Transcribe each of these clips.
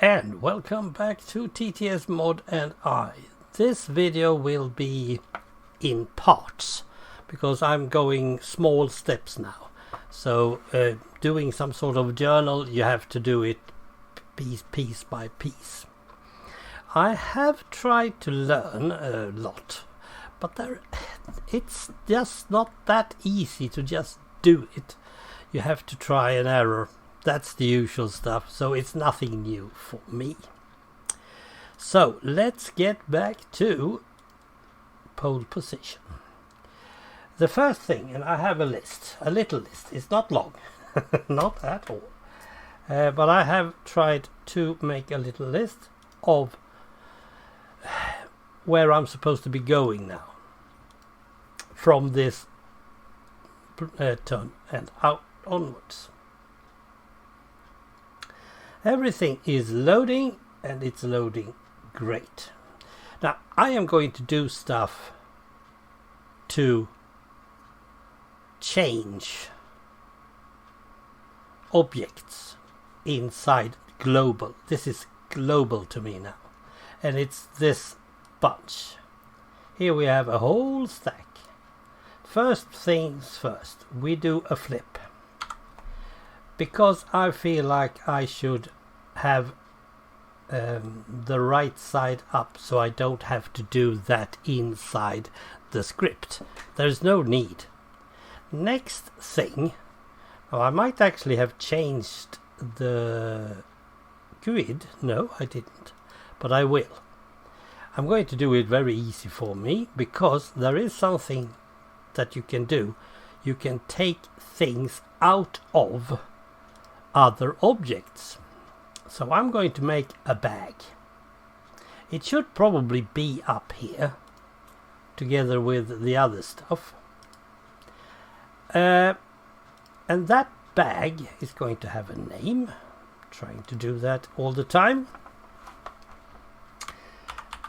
And welcome back to TTS Mod and I. This video will be in parts because I'm going small steps now. So doing some sort of journal, you have to do it piece by piece. I have tried to learn a lot, but it's just not that easy to just do it. You have to try and error. That's the usual stuff, so it's nothing new for me. So let's get back to pole position. The first thing, and I have a little list. It's not long, not at all. But I have tried to make a little list of where I'm supposed to be going now. From this turn and out onwards. Everything is loading, and it's loading great. Now I am going to do stuff to change objects inside global. This is global to me now, and it's this bunch. Here we have a whole stack. First things first, we do a flip. Because I feel like I should have the right side up, so I don't have to do that inside the script. There's no need. Next thing, I might actually have changed the grid. No, I didn't, but I will. I'm going to do it very easy for me, because there is something that you can do. You can take things out of other objects. So I'm going to make a bag. It should probably be up here together with the other stuff. And that bag is going to have a name. I'm trying to do that all the time.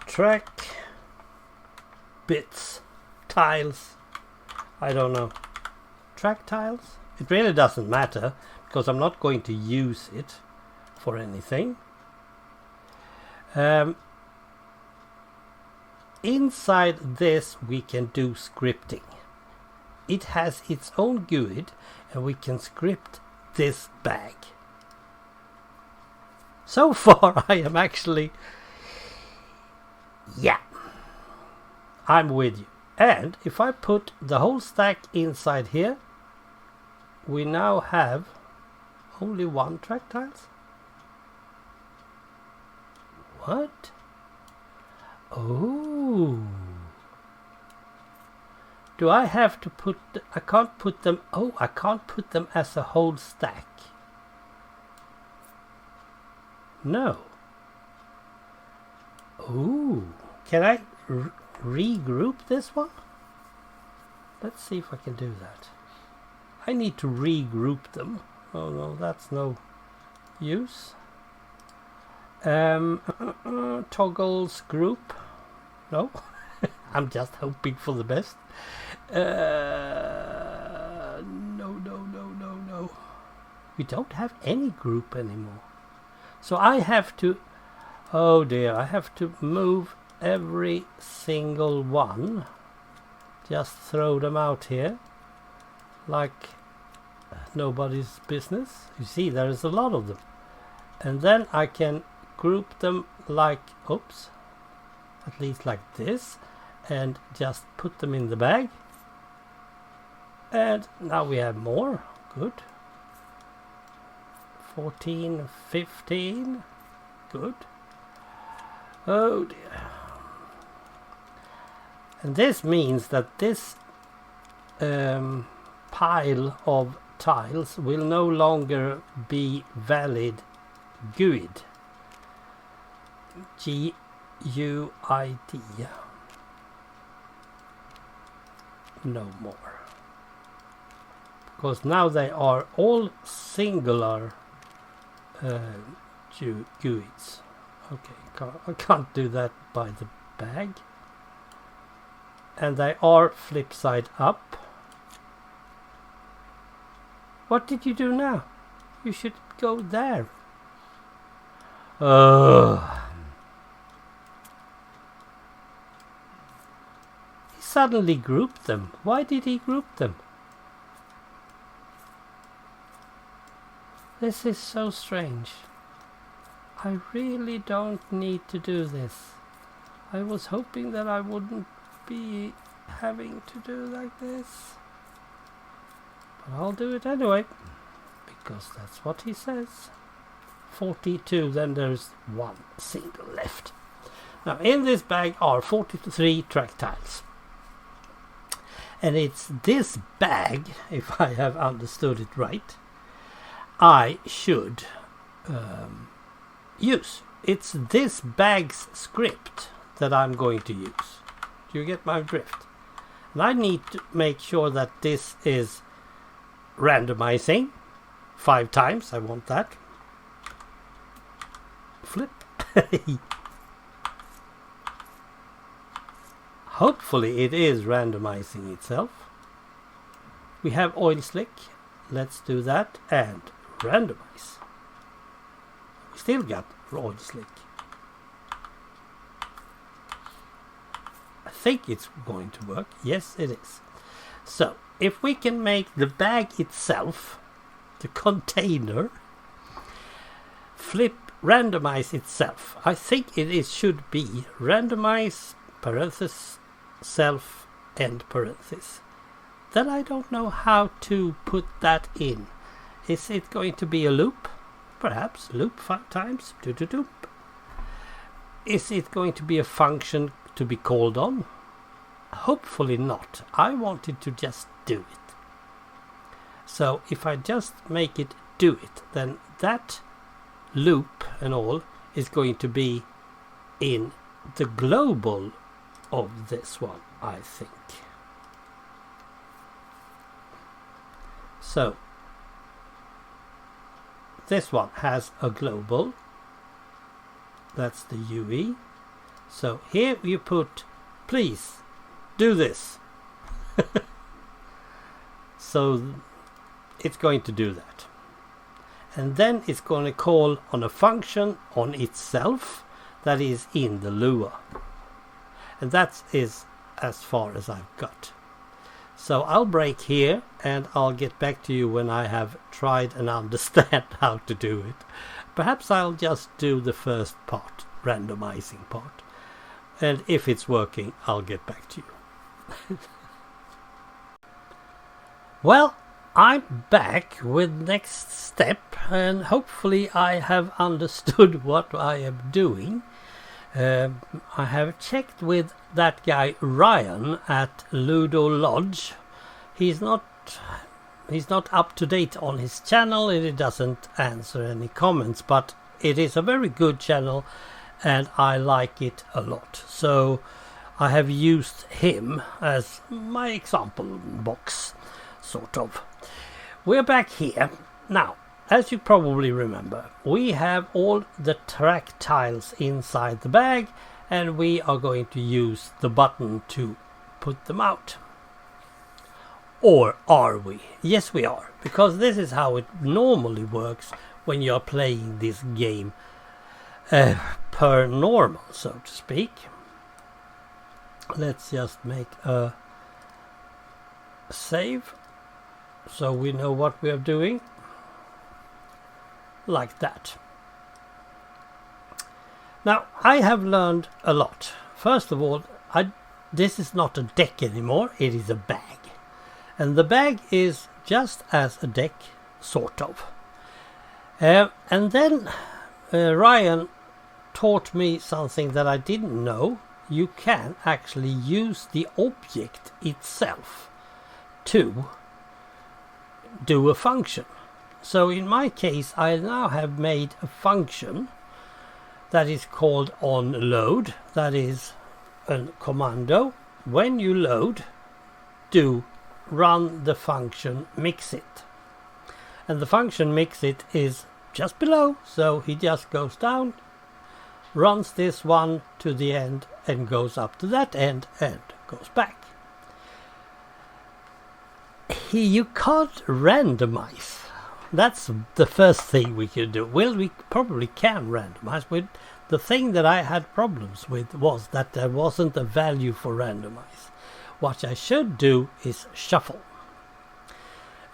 Track bits tiles. I don't know. Track tiles? It really doesn't matter, because I'm not going to use it for anything. Inside this we can do scripting. It has its own GUID, and we can script this bag. So far I am actually... yeah, I'm with you. And if I put the whole stack inside here, we now have only one track tiles. What? Oh. Do I have to put... I can't put them... Oh, I can't put them as a whole stack. No. Oh. Can I regroup this one? Let's see if I can do that. I need to regroup them. Oh no, that's no use. Toggles group. No, I'm just hoping for the best. No. We don't have any group anymore. So I have to... oh dear, I have to move every single one. Just throw them out here. Like nobody's business. You see, there is a lot of them, and then I can group them like, oops, at least like this, and just put them in the bag. And now we have more. Good. 14, 15. Good. Oh dear. And this means that this pile of tiles will no longer be valid GUID. G-U-I-D. No more. Because now they are all singular GUIDs. Okay, I can't do that by the bag. And they are flip side up. What did you do now? You should go there. He suddenly grouped them. Why did he group them? This is so strange. I really don't need to do this. I was hoping that I wouldn't be having to do like this. But I'll do it anyway, because that's what he says. 42, then there's one single left. Now in this bag are 43 track tiles. And it's this bag, if I have understood it right, I should use. It's this bag's script that I'm going to use. Do you get my drift? And I need to make sure that this is randomizing 5 times. I want that. Flip. Hopefully it is randomizing itself. We have oil slick. Let's do that and randomize. We still got oil slick. I think it's going to work. Yes, it is. So if we can make the bag itself, the container, flip randomize itself. I think it is should be randomize parenthesis self end parenthesis. Then I don't know how to put that in. Is it going to be a loop? Perhaps loop 5 times. Doop. Is it going to be a function to be called on? Hopefully not. I wanted to just do it. So if I just make it do it, then that loop and all is going to be in the global of this one, I think. So this one has a global. That's the UE. So here you put, please do this. So it's going to do that. And then it's going to call on a function on itself that is in the Lua. And that is as far as I've got. So I'll break here and I'll get back to you when I have tried and understand how to do it. Perhaps I'll just do the first part, randomizing part. And if it's working, I'll get back to you. Well, I'm back with next step, and hopefully I have understood what I am doing. I have checked with that guy Ryan at Ludo Lodge. He's not up to date on his channel, and he doesn't answer any comments, but it is a very good channel and I like it a lot. So I have used him as my example box, sort of. We're back here. Now, as you probably remember, we have all the track tiles inside the bag and we are going to use the button to put them out. Or are we? Yes, we are, because this is how it normally works when you're playing this game per normal, so to speak. Let's just make a save so we know what we are doing, like that. Now I have learned a lot. First of all, this is not a deck anymore, it is a bag, and the bag is just as a deck, sort of. And then Ryan taught me something that I didn't know. You can actually use the object itself to do a function. So in my case, I now have made a function that is called onLoad. That is a commando. When you load, do run the function mixit. And the function mixit is just below, so he just goes down, runs this one to the end and goes up to that end and goes back. You can't randomize that's the first thing we could do. Well, we probably can randomize. The thing that I had problems with was that there wasn't a value for randomize. What I should do is shuffle.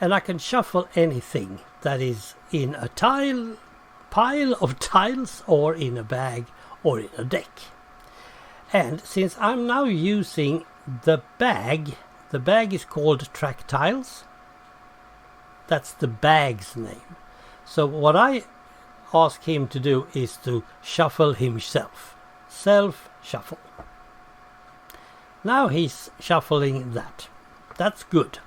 And I can shuffle anything that is in a pile of tiles, or in a bag, or in a deck. And since I'm now using the bag is called track tiles. That's the bag's name. So what I ask him to do is to shuffle himself. Self-shuffle. Now he's shuffling that. That's good.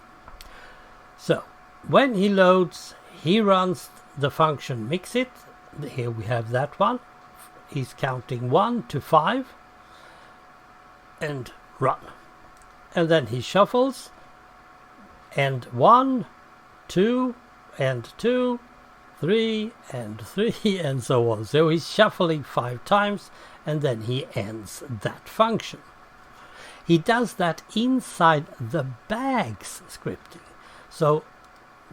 So when he loads, he runs the function mixit. Here we have that one. He's counting 1 to 5 and run. And then he shuffles, and 1, 2, and 2, 3, and 3, and so on. So he's shuffling 5 times, and then he ends that function. He does that inside the bag's scripting. So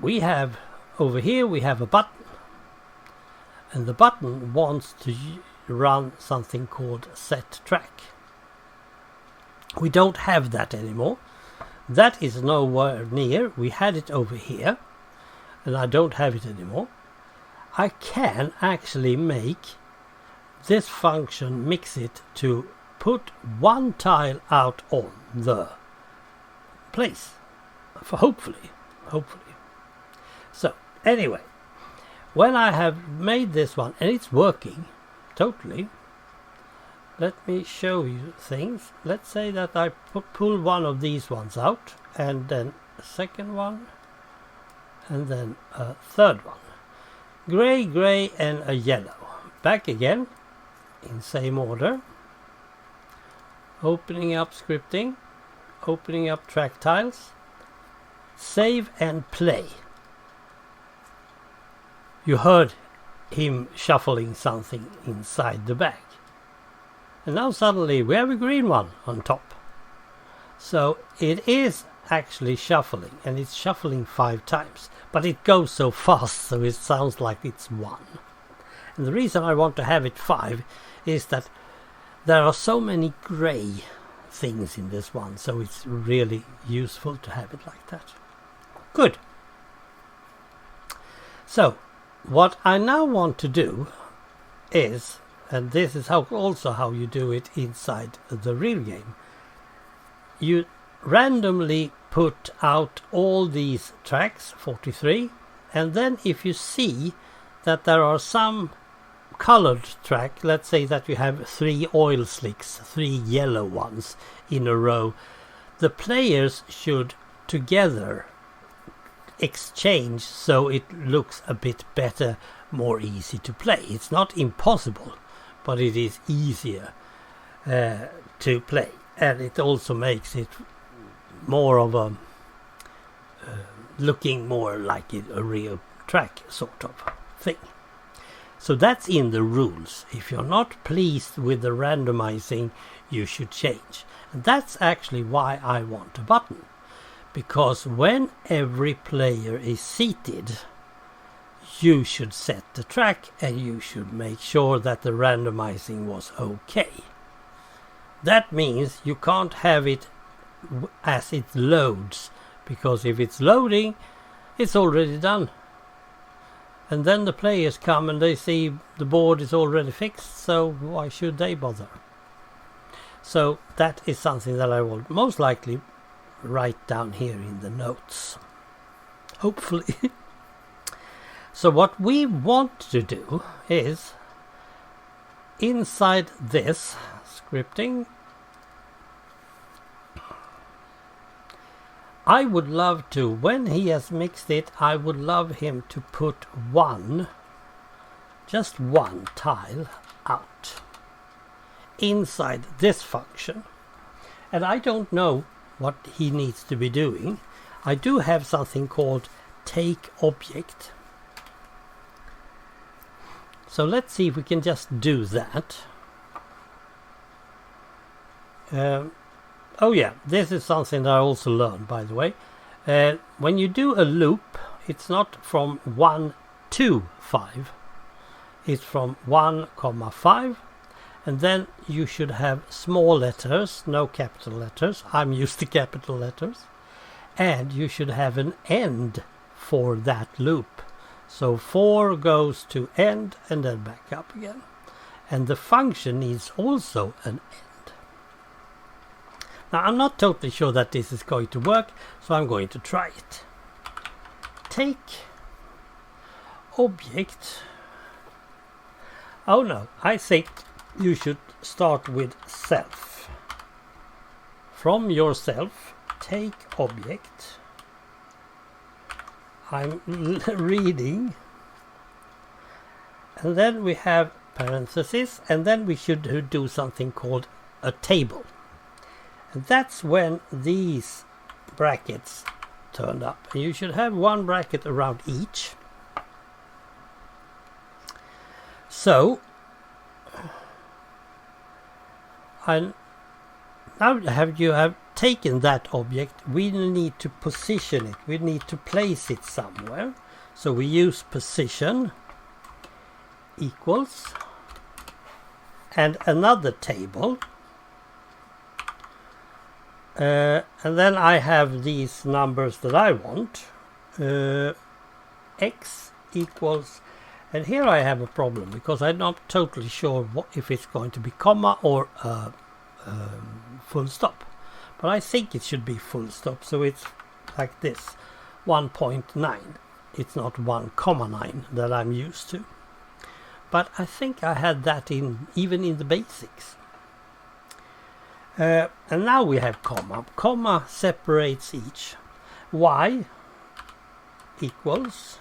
we have, over here we have a button, and the button wants to run something called set track. We don't have that anymore. That is nowhere near. We had it over here, and I don't have it anymore. I can actually make this function mix it to put one tile out on the place. Hopefully. So anyway, when I have made this one, and it's working totally, let me show you things. Let's say that I pull one of these ones out, and then a second one, and then a third one. Gray, and a yellow. Back again, in same order. Opening up scripting, opening up track tiles, save and play. You heard him shuffling something inside the bag. And now suddenly we have a green one on top. So it is actually shuffling, and it's shuffling 5 times. But it goes so fast, so it sounds like it's 1. And the reason I want to have it 5 is that there are so many grey things in this one, so it's really useful to have it like that. Good. So what I now want to do is, and this is also how you do it inside the real game, you randomly put out all these tracks, 43, and then if you see that there are some colored track, let's say that you have 3 oil slicks, 3 yellow ones in a row, the players should together exchange so it looks a bit better, more easy to play. It's not impossible, but it is easier to play, and it also makes it more of a looking more like a real track sort of thing. So that's in the rules. If you're not pleased with the randomizing, you should change. And that's actually why I want a button, because when every player is seated, you should set the track, and you should make sure that the randomizing was okay. That means you can't have it as it loads, because if it's loading, it's already done. And then the players come and they see the board is already fixed, so why should they bother? So that is something that I will most likely write down here in the notes. Hopefully. So what we want to do is, inside this scripting, I would love to, when he has mixed it, I would love him to put just one tile out inside this function. And I don't know what he needs to be doing. I do have something called take object. So let's see if we can just do that. Oh yeah, this is something that I also learned, by the way. When you do a loop it's not from 1 to 5. It's from 1, 5, and then you should have small letters, no capital letters. I'm used to capital letters. And you should have an end for that loop. So 4 goes to end and then back up again. And the function needs also an end. Now I'm not totally sure that this is going to work, so I'm going to try it. Take object. Oh no, I think you should start with self. From yourself, take object. I'm reading. And then we have parentheses, and then we should do something called a table. And that's when these brackets turned up. And you should have one bracket around each. So, now you have taken that object, we need to position it. We need to place it somewhere. So we use position equals and another table. And then I have these numbers that I want. X equals, and here I have a problem because I'm not totally sure if it's going to be comma or full stop. But I think it should be full stop, so it's like this, 1.9. It's not 1,9 that I'm used to. But I think I had that even in the basics. And now we have comma. Comma separates each. Y equals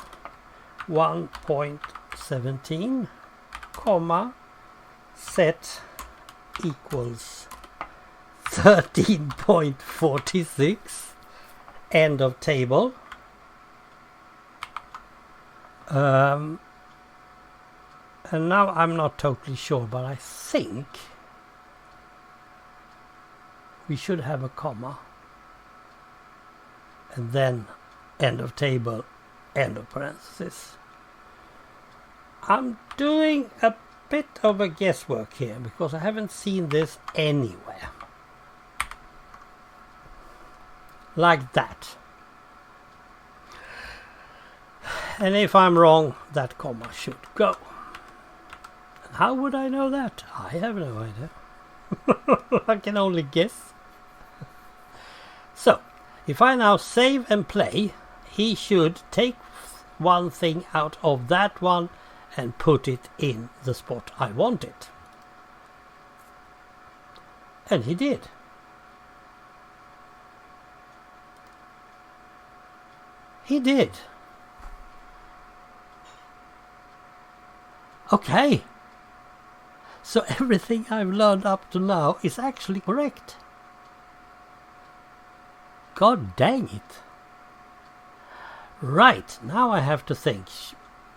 1.17, comma, set equals 13.46, end of table. And now I'm not totally sure, but I think we should have a comma and then end of table, end of parenthesis. I'm doing a bit of a guesswork here because I haven't seen this anywhere. Like that. And if I'm wrong, that comma should go. And how would I know that? I have no idea. I can only guess. So, if I now save and play, he should take one thing out of that one and put it in the spot I want it. And he did. He did. Okay. So everything I've learned up to now is actually correct. God dang it. Right, now I have to think.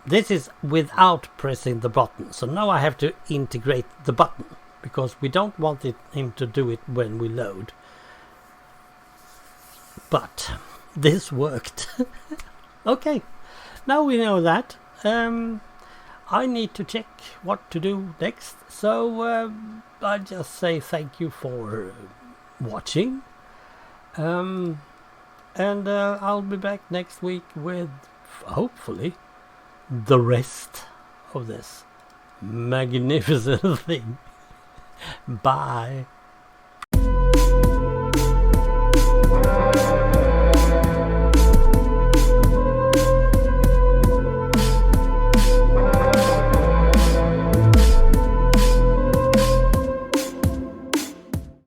This is without pressing the button. So now I have to integrate the button because we don't want him to do it when we load. But this worked. Okay, now we know that. I need to check what to do next. So I just say thank you for watching. And I'll be back next week with hopefully the rest of this magnificent thing. Bye.